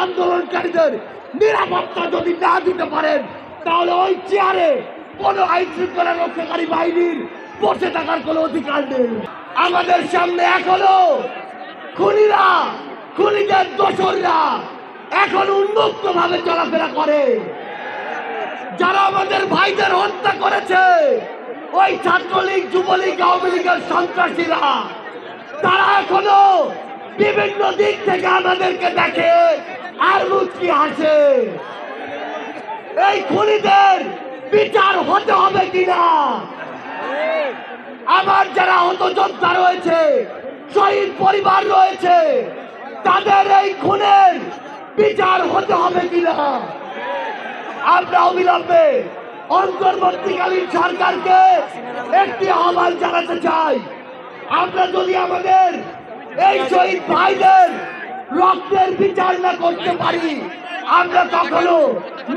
আন্দোলনকারীদের নিরাপত্তা যদি না দিতে পারেন, তাহলে ওই চেয়ারে কোনো আইন শৃঙ্খলা রক্ষাকারী বাহিনীর বসে থাকার কোনো অধিকার নেই। আমাদের সামনে এখনো খুনিরা, খুনিদের দোসররা এখন উন্মুক্ত ভাবে চলাফেরা করে। যারা আমাদের ভাইদের হত্যা করেছে, ওই ছাত্রলীগ, যুবলীগ, আওয়ামী লীগের সন্ত্রাসীরা, তারা এখনো বিভিন্ন দিক থেকে আমাদেরকে দেখে আর মুচকি হাসে। এই খুনিদের বিচার হতে হবে কিনা, আমার যারা হত যোদ্ধা রয়েছে, শহীদ পরিবার রয়েছে, তাদের এই খুনের বিচার হতে হবে কিনা আমরা অবিলম্বে অন্তর্বর্তীকালীন সরকারকে একটি আহ্বান জানাতে চাই। আমরা যদি আমাদের এই শহীদ ভাইদের রক্তের বিচার না করতে পারি, আমরা কখনো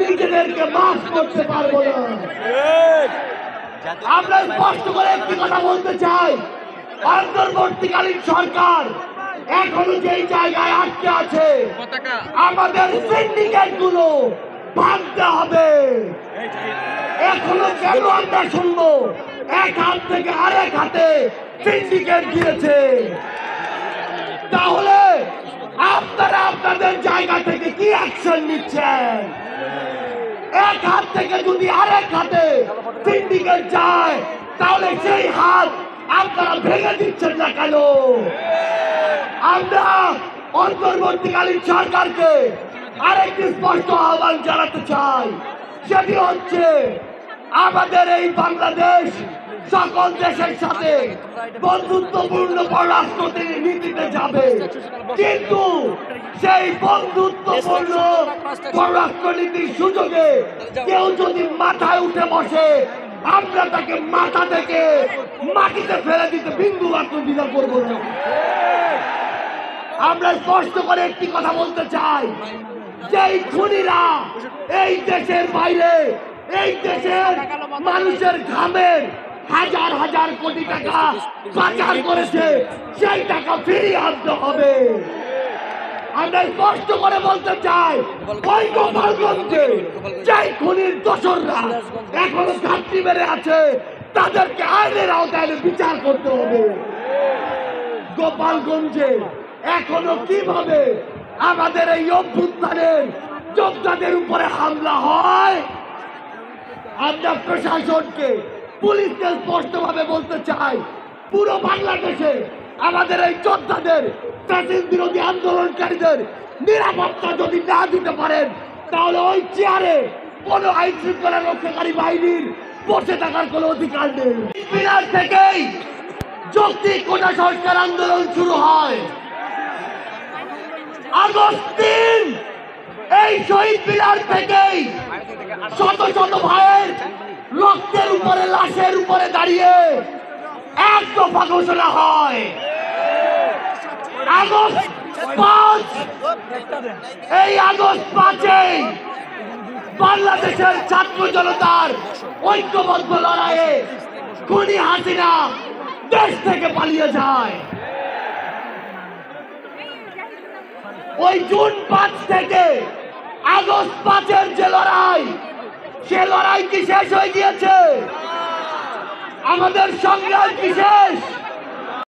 নিজেদেরকে মাফ করতে পারবো না। আমরা স্পষ্ট করে একটি কথা বলতে চাই, অন্তর্বর্তীকালীন সরকার এখনো যেই জায়গায় আটকে আছে, আমাদের সিন্ডিকেট গুলো ভাঙতে হবে। এখনো কেন আমরা শুনবো এক হাত থেকে আরেক হাতে সিন্ডিকেট দিয়েছে? তাহলে আপনারা আপনাদের জায়গা থেকে কি অ্যাকশন নিচ্ছেন? এক হাত থেকে যদি আরেক হাতে সিন্ডিকেট যায়, তাহলে সেই হাত আপনারা ভেঙে দিচ্ছেন না কেন? আমরা অন্তর্বর্তীকালীন সরকারকে আরেকটি স্পষ্ট আহ্বান জানাতে চাই, সেটি হচ্ছে আমাদের এই বাংলাদেশ সকল দেশের সাথে বন্ধুত্বপূর্ণ পররাষ্ট্র নীতিতে যাবে, কিন্তু সেই বন্ধুত্বপূর্ণ পররাষ্ট্র নীতির সুযোগে কেউ যদি মাথায় উঠে বসে, আমরা তাকে মাথা থেকে মাটিতে ফেলে দিতে বিন্দু মাত্র দ্বিধা করবো না। আমরা স্পষ্ট করে একটি কথা বলতে চাই, যেই খুনিরা এই দেশের বাইরে, এই দেশের মানুষের ঘামের হাজার হাজার কোটি টাকা পাচার করেছে, সেই টাকা ফিরিয়ে আনতে হবে। আমরা স্পষ্ট করে বলতে চাই, ওই গোপালগঞ্জে যেই খুনির দোসররা এখনো ঘাটতি বেড়ে আছে, তাদেরকে আইনের আওতায় বিচার করতে হবে। গোপালগঞ্জে এখনো কিভাবে আমাদের এই অভ্যুত্থানের যোদ্ধাদের উপরে হামলা হয়, আমরা প্রশাসনকে, পুলিশকে স্পষ্টভাবে বলতে চাই, পুরো বাংলাদেশে আমাদের এই যোদ্ধাদের, ফ্যাসিস্ট বিরোধী আন্দোলনকারীদের নিরাপত্তা যদি না দিতে পারেন, তাহলে ওই চেয়ারে কোনো আইন শৃঙ্খলা রক্ষাকারী বাহিনীর বসে থাকার কোনো অধিকার নেই। পিলার থেকেই যৌক্তিক কোটা সংস্কার আন্দোলন শুরু হয়। আগস্ট ৩ এই শহীদ পিলার থেকেই শত শত ভাইয়ের রক্তের উপরে, লাশের উপরে দাঁড়িয়ে এক দফা ঘোষণা হয়। আগস্ট ৫, এই আগস্ট ৫-এই বাংলাদেশের ছাত্র জনতার ঐক্যবদ্ধ লড়াইয়ে খুনি হাসিনা দেশ থেকে পালিয়ে যায়। ওই জুন ৫ থেকে আগস্ট ৫-এর যে লড়াই, সে লড়াই কি শেষ হয়ে গিয়েছে? আমাদের সংগ্রাম কি শেষ?